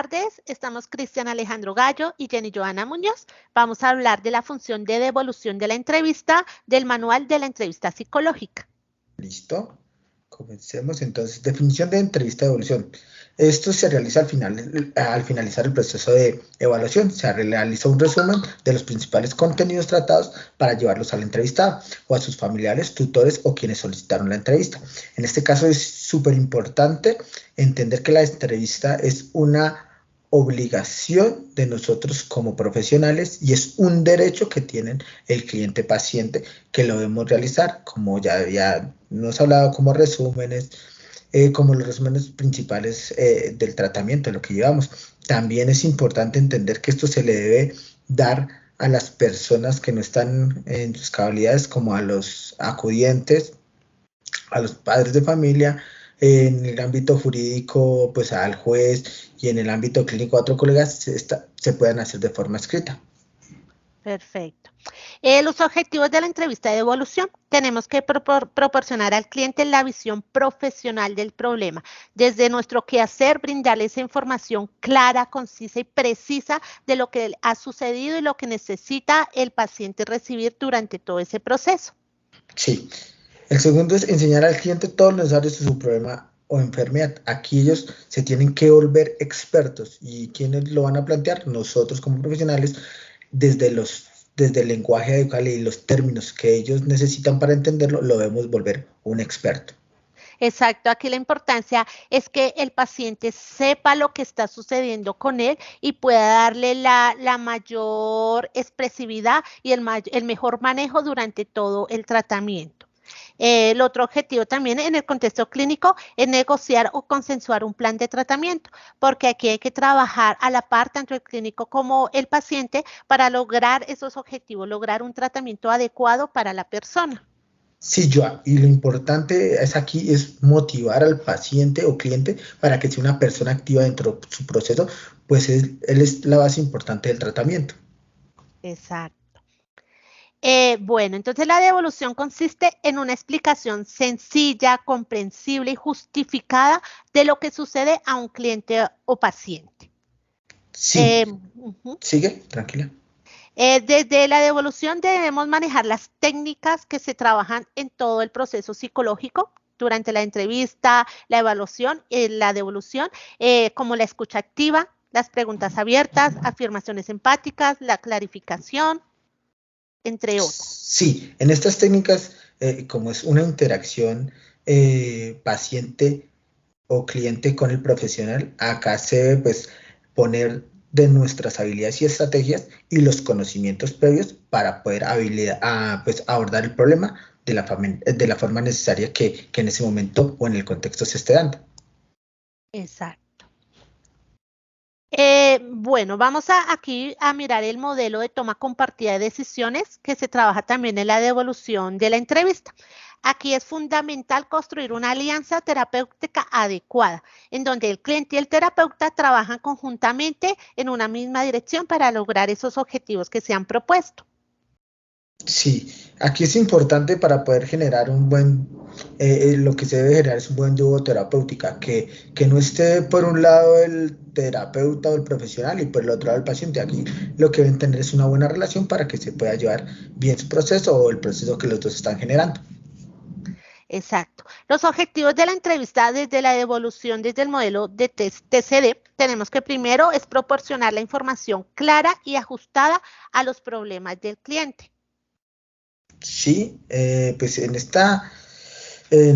tardes, estamos Cristian Alejandro Gallo y Jenny Joana Muñoz. Vamos a hablar de la función de devolución de la entrevista del manual de la entrevista psicológica. Listo, comencemos entonces. Definición de entrevista de evaluación. Esto se realiza al finalizar el proceso de evaluación. Se realiza un resumen de los principales contenidos tratados para llevarlos al entrevistado o a sus familiares, tutores o quienes solicitaron la entrevista. En este caso es súper importante entender que la entrevista es una obligación de nosotros como profesionales y es un derecho que tienen el cliente paciente que lo debemos realizar, como ya nos ha hablado, como resúmenes, como los resúmenes principales del tratamiento, lo que llevamos. También es importante entender que esto se le debe dar a las personas que no están en sus capacidades, como a los acudientes, a los padres de familia, en el ámbito jurídico, pues al juez, y en el ámbito clínico a otros colegas, se puedan hacer de forma escrita. Perfecto. Los objetivos de la entrevista de evaluación. Tenemos que proporcionar al cliente la visión profesional del problema. Desde nuestro quehacer, brindarle esa información clara, concisa y precisa de lo que ha sucedido y lo que necesita el paciente recibir durante todo ese proceso. Sí. El segundo es enseñar al cliente todo lo necesario sobre su problema o enfermedad. Aquí ellos se tienen que volver expertos. ¿Y quiénes lo van a plantear? Nosotros como profesionales, desde el lenguaje adecuado y los términos que ellos necesitan para entenderlo, lo debemos volver un experto. Exacto, aquí la importancia es que el paciente sepa lo que está sucediendo con él y pueda darle la mayor expresividad y el mejor manejo durante todo el tratamiento. El otro objetivo también en el contexto clínico es negociar o consensuar un plan de tratamiento, porque aquí hay que trabajar a la par tanto el clínico como el paciente para lograr esos objetivos, lograr un tratamiento adecuado para la persona. Sí, Joa, y lo importante aquí es motivar al paciente o cliente para que sea una persona activa dentro de su proceso, pues él es la base importante del tratamiento. Exacto. Bueno, entonces la devolución consiste en una explicación sencilla, comprensible y justificada de lo que sucede a un cliente o paciente. Sí, sigue, tranquila. Desde la devolución debemos manejar las técnicas que se trabajan en todo el proceso psicológico durante la entrevista, la evaluación, la devolución, como la escucha activa, las preguntas abiertas, afirmaciones empáticas, la clarificación, entre otros. Sí, en estas técnicas, como es una interacción paciente o cliente con el profesional, acá se debe pues poner de nuestras habilidades y estrategias y los conocimientos previos para poder pues, abordar el problema de la forma necesaria que en ese momento o en el contexto se esté dando. Exacto. Bueno, vamos aquí a mirar el modelo de toma compartida de decisiones que se trabaja también en la devolución de la entrevista. Aquí es fundamental construir una alianza terapéutica adecuada, en donde el cliente y el terapeuta trabajan conjuntamente en una misma dirección para lograr esos objetivos que se han propuesto. Sí, aquí es importante para poder generar un buen, lo que se debe generar es un buen dúo terapéutica, que no esté por un lado el terapeuta o el profesional y por el otro lado el paciente. Aquí lo que deben tener es una buena relación para que se pueda llevar bien su proceso o el proceso que los dos están generando. Exacto. Los objetivos de la entrevista desde la devolución, desde el modelo de TCD, tenemos que primero es proporcionar la información clara y ajustada a los problemas del cliente. Sí, pues en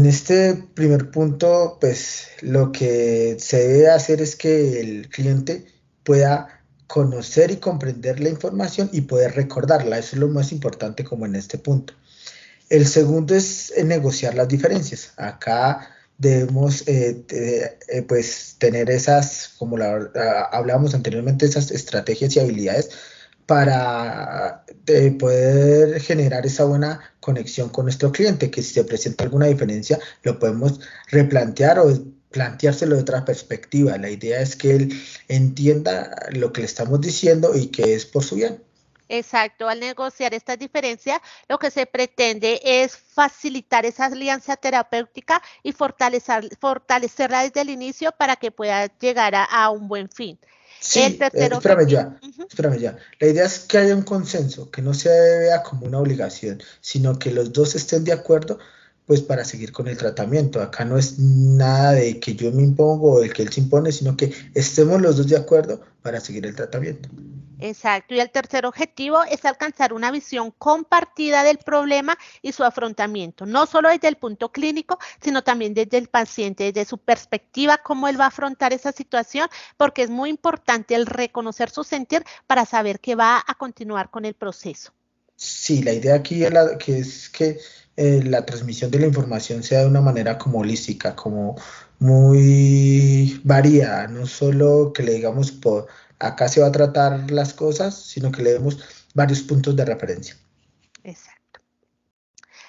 este primer punto, pues lo que se debe hacer es que el cliente pueda conocer y comprender la información y poder recordarla. Eso es lo más importante como en este punto. El segundo es negociar las diferencias. Acá debemos pues tener esas, como hablábamos anteriormente, esas estrategias y habilidades para poder generar esa buena conexión con nuestro cliente, que si se presenta alguna diferencia lo podemos replantear o planteárselo de otra perspectiva. La idea es que él entienda lo que le estamos diciendo y que es por su bien. Exacto, al negociar estas diferencias, lo que se pretende es facilitar esa alianza terapéutica y fortalecerla desde el inicio para que pueda llegar a un buen fin. El Sí, tercer objetivo, espérame ya. La idea es que haya un consenso, que no se vea como una obligación, sino que los dos estén de acuerdo, pues para seguir con el tratamiento. Acá no es nada de que yo me impongo o el que él se impone, sino que estemos los dos de acuerdo para seguir el tratamiento. exacto, y el tercer objetivo es alcanzar una visión compartida del problema y su afrontamiento, no solo desde el punto clínico, sino también desde el paciente, desde su perspectiva, cómo él va a afrontar esa situación, porque es muy importante el reconocer su sentir para saber que va a continuar con el proceso. Sí, la idea aquí es que la transmisión de la información sea de una manera como holística, como muy variada, no solo que le digamos por acá se va a tratar las cosas, sino que le demos varios puntos de referencia. Exacto.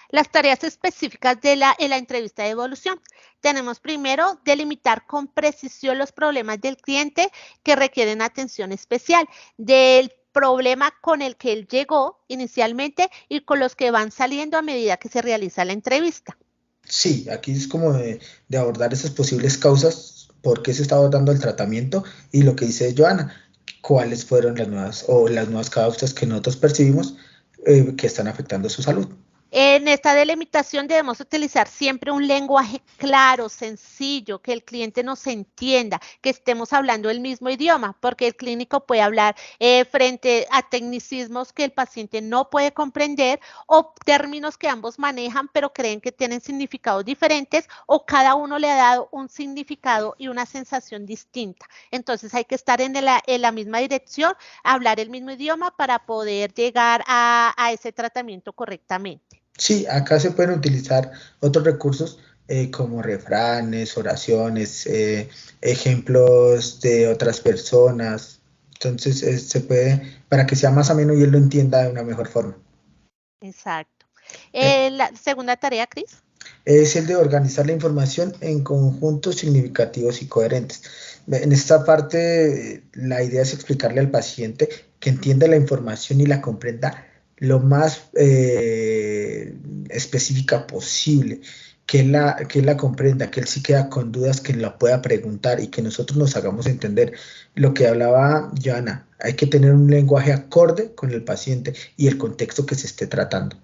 Las tareas específicas de la entrevista de evolución. Tenemos primero delimitar con precisión los problemas del cliente que requieren atención especial, del problema con el que él llegó inicialmente y con los que van saliendo a medida que se realiza la entrevista. Sí, aquí es como de abordar esas posibles causas, por qué se está abordando el tratamiento y lo que dice Joana, cuáles fueron las nuevas causas que nosotros percibimos que están afectando su salud. En esta delimitación debemos utilizar siempre un lenguaje claro, sencillo, que el cliente nos entienda, que estemos hablando el mismo idioma, porque el clínico puede hablar frente a tecnicismos que el paciente no puede comprender o términos que ambos manejan, pero creen que tienen significados diferentes o cada uno le ha dado un significado y una sensación distinta. Entonces hay que estar en la misma dirección, hablar el mismo idioma para poder llegar a ese tratamiento correctamente. Sí, acá se pueden utilizar otros recursos como refranes, oraciones, ejemplos de otras personas. Entonces, se puede, para que sea más ameno y él lo entienda de una mejor forma. Exacto. Eh, La segunda tarea, Cris. es el de organizar la información en conjuntos significativos y coherentes. En esta parte, la idea es explicarle al paciente que entienda la información y la comprenda lo más específica posible, que él la comprenda, que él sí queda con dudas, que la pueda preguntar y que nosotros nos hagamos entender. Lo que hablaba Joana, hay que tener un lenguaje acorde con el paciente y el contexto que se esté tratando.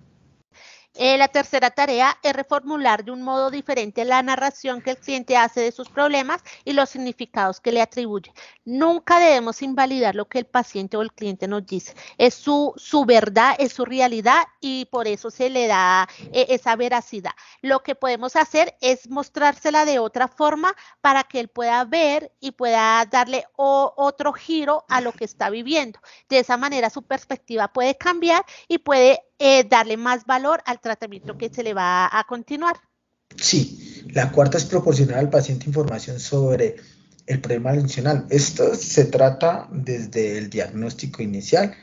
La tercera tarea es reformular de un modo diferente la narración que el cliente hace de sus problemas y los significados que le atribuye. Nunca debemos invalidar lo que el paciente o el cliente nos dice. Es su verdad, es su realidad y por eso se le da esa veracidad. Lo que podemos hacer es mostrársela de otra forma para que él pueda ver y pueda darle otro giro a lo que está viviendo. De esa manera su perspectiva puede cambiar y puede darle más valor al tratamiento que se le va a continuar. Sí, la cuarta es proporcionar al paciente información sobre el problema adicional. Esto se trata desde el diagnóstico inicial,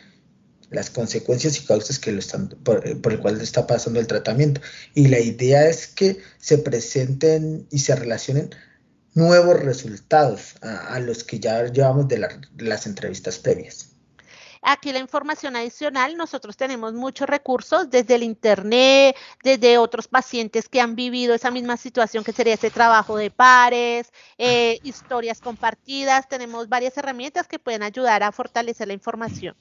las consecuencias y causas que por el cual está pasando el tratamiento. Y la idea es que se presenten y se relacionen nuevos resultados a los que ya llevamos de las entrevistas previas. Aquí la información adicional, nosotros tenemos muchos recursos desde el Internet, desde otros pacientes que han vivido esa misma situación que sería ese trabajo de pares, historias compartidas, tenemos varias herramientas que pueden ayudar a fortalecer la información.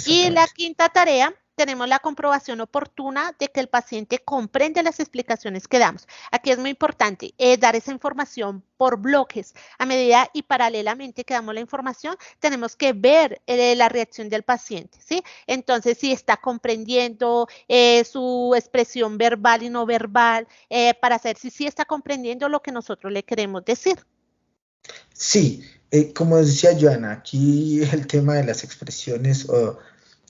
Y la Exactamente. quinta tarea, tenemos la comprobación oportuna de que el paciente comprende las explicaciones que damos. Aquí es muy importante dar esa información por bloques. A medida y paralelamente que damos la información, tenemos que ver la reacción del paciente, ¿sí? Entonces, si está comprendiendo su expresión verbal y no verbal, para saber si sí está comprendiendo lo que nosotros le queremos decir. Sí, como decía Joana, aquí el tema de las expresiones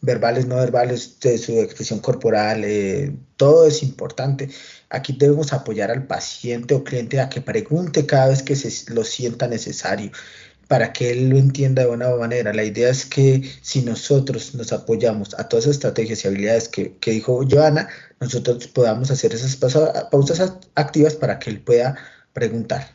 verbales, no verbales, de su expresión corporal, todo es importante. Aquí debemos apoyar al paciente o cliente a que pregunte cada vez que se lo sienta necesario para que él lo entienda de buena manera. La idea es que si nosotros nos apoyamos a todas esas estrategias y habilidades que dijo Joana, nosotros podamos hacer esas pausas activas para que él pueda preguntar.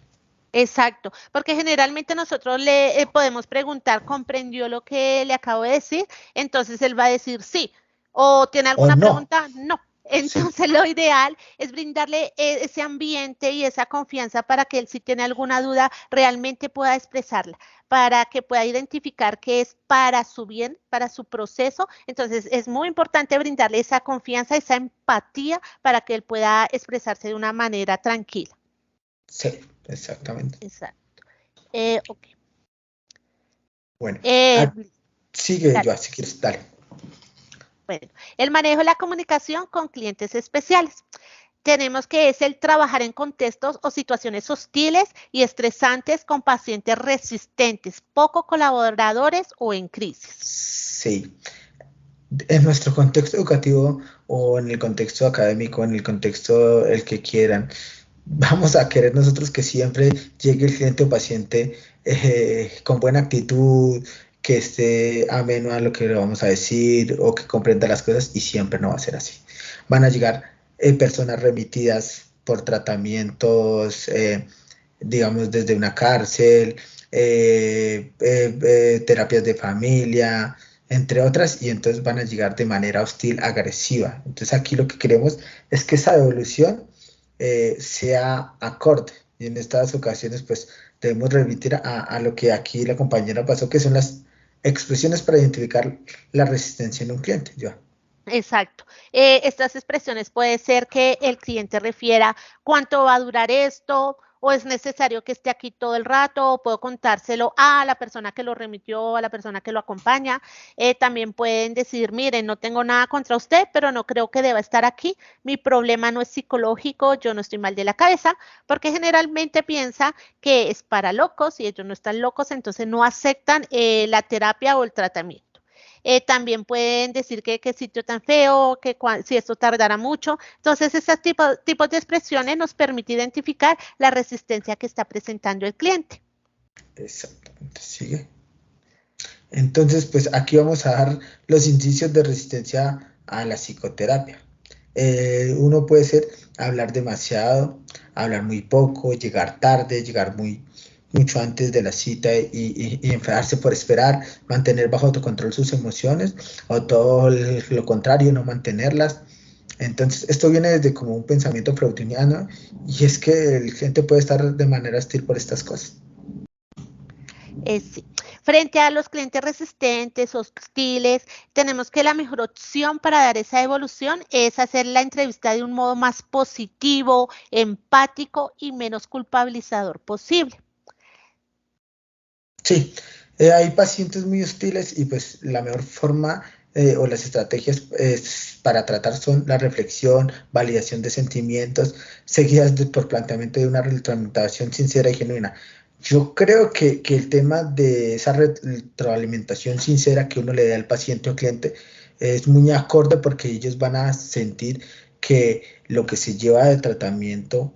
Exacto, porque generalmente nosotros le podemos preguntar, ¿comprendió lo que le acabo de decir? Entonces él va a decir sí. ¿O tiene O alguna no. pregunta? No. Sí, Entonces lo ideal es brindarle ese ambiente y esa confianza para que él si tiene alguna duda realmente pueda expresarla, para que pueda identificar que es para su bien, para su proceso. Entonces es muy importante brindarle esa confianza, esa empatía para que él pueda expresarse de una manera tranquila. sí, exactamente. Exacto. Ok. Bueno, Eh, sigue dale. yo, si quieres, dale. Bueno, el manejo de la comunicación con clientes especiales. Tenemos que es el trabajar en contextos o situaciones hostiles y estresantes con pacientes resistentes, poco colaboradores o en crisis. Sí, en nuestro contexto educativo o en el contexto académico, en el contexto el que quieran, vamos a querer nosotros que siempre llegue el cliente o paciente con buena actitud, que esté ameno a lo que le vamos a decir o que comprenda las cosas y siempre no va a ser así. Van a llegar personas remitidas por tratamientos, digamos, desde una cárcel, terapias de familia, entre otras, y entonces van a llegar de manera hostil, agresiva. Entonces aquí lo que queremos es que esa devolución sea acorde. Y en estas ocasiones, pues debemos remitir a lo que aquí la compañera pasó, que son las expresiones para identificar la resistencia en un cliente. Yo. Exacto. Estas expresiones puede ser que el cliente refiera cuánto va a durar esto, o es necesario que esté aquí todo el rato, o puedo contárselo a la persona que lo remitió, a la persona que lo acompaña. También pueden decir, miren, no tengo nada contra usted, pero no creo que deba estar aquí. Mi problema no es psicológico, yo no estoy mal de la cabeza, porque generalmente piensa que es para locos y ellos no están locos, entonces no aceptan la terapia o el tratamiento. También pueden decir que qué sitio tan feo, que si esto tardara mucho. Entonces, ese tipo de expresiones nos permite identificar la resistencia que está presentando el cliente. Exactamente, sigue. Entonces, pues aquí vamos a dar los indicios de resistencia a la psicoterapia. Uno puede ser hablar demasiado, hablar muy poco, llegar tarde, llegar mucho antes de la cita y enfadarse por esperar, mantener bajo autocontrol sus emociones o todo lo contrario, no mantenerlas. Entonces, esto viene desde como un pensamiento freudiniano y es que el cliente puede estar de manera hostil por estas cosas. Sí. Frente a los clientes resistentes, hostiles, tenemos que la mejor opción para dar esa evolución es hacer la entrevista de un modo más positivo, empático y menos culpabilizador posible. Sí, hay pacientes muy hostiles y pues la mejor forma o las estrategias para tratar son la reflexión, validación de sentimientos, seguidas por planteamiento de una retroalimentación sincera y genuina. Yo creo que el tema de esa retroalimentación sincera que uno le da al paciente o cliente es muy acorde porque ellos van a sentir que lo que se lleva de tratamiento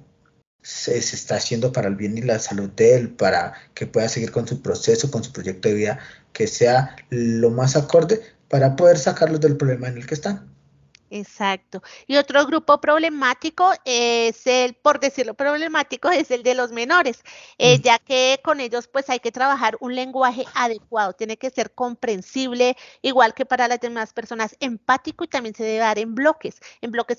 se está haciendo para el bien y la salud de él, para que pueda seguir con su proceso, con su proyecto de vida, que sea lo más acorde para poder sacarlos del problema en el que están. Exacto. Y otro grupo problemático es el, por decirlo problemático, es el de los menores, Mm, ya que con ellos pues hay que trabajar un lenguaje adecuado, tiene que ser comprensible, igual que para las demás personas, empático y también se debe dar en bloques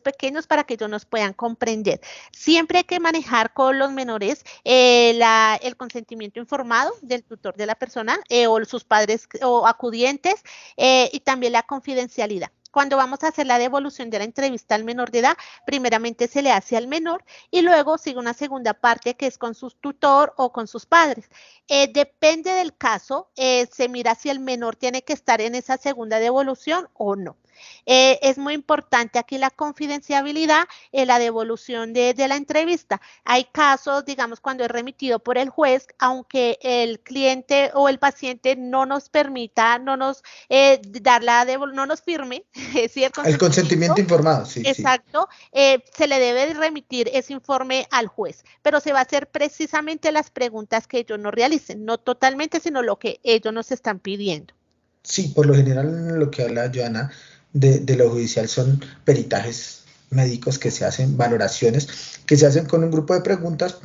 pequeños para que ellos nos puedan comprender. Siempre hay que manejar con los menores el consentimiento informado del tutor de la persona o sus padres o acudientes y también la confidencialidad. Cuando vamos a hacer la devolución de la entrevista al menor de edad, primeramente se le hace al menor y luego sigue una segunda parte que es con su tutor o con sus padres. Depende del caso, se mira si el menor tiene que estar en esa segunda devolución o no. Es muy importante aquí la confidencialidad en la devolución de la entrevista. Hay casos, digamos, cuando es remitido por el juez, aunque el cliente o el paciente no nos permita, no nos no nos firme, sí, el el consentimiento consentimiento, informado, sí, sí. exacto, se le debe remitir ese informe al juez, pero se va a hacer precisamente las preguntas que ellos nos realicen, no totalmente, sino lo que ellos nos están pidiendo. Sí, por lo general lo que habla Joana de lo judicial son peritajes médicos que se hacen, valoraciones que se hacen con un grupo de preguntas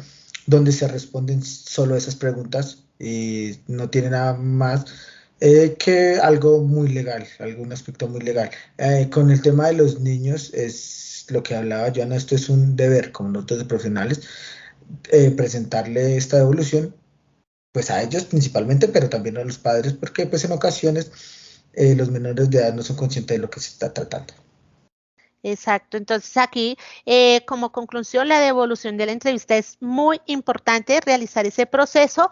donde se responden solo esas preguntas y no tiene nada más que algo muy legal, algún aspecto muy legal. Con el tema de los niños es lo que hablaba Joana, esto es un deber como nosotros de profesionales, presentarle esta devolución pues a ellos principalmente, pero también a los padres, porque pues en ocasiones los menores de edad no son conscientes de lo que se está tratando. Exacto. Entonces aquí, como conclusión, la devolución de la entrevista es muy importante realizar ese proceso.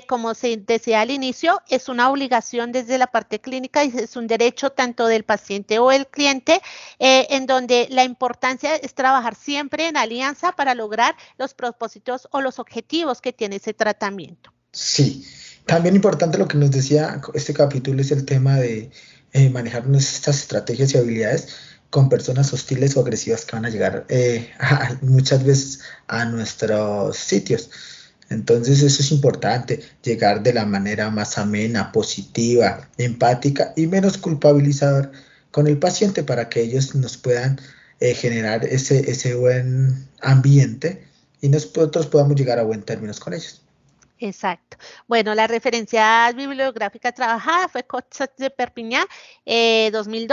Como se decía al inicio, es una obligación desde la parte clínica y es un derecho tanto del paciente o el cliente, en donde la importancia es trabajar siempre en alianza para lograr los propósitos o los objetivos que tiene ese tratamiento. Sí, también importante lo que nos decía este capítulo es el tema de manejar nuestras estrategias y habilidades con personas hostiles o agresivas que van a llegar muchas veces a nuestros sitios. Entonces eso es importante, llegar de la manera más amena, positiva, empática y menos culpabilizador con el paciente para que ellos nos puedan generar ese buen ambiente y nosotros podamos llegar a buen términos con ellos. Exacto. Bueno, la referencia bibliográfica trabajada fue Cots de Perpiñá, 2002.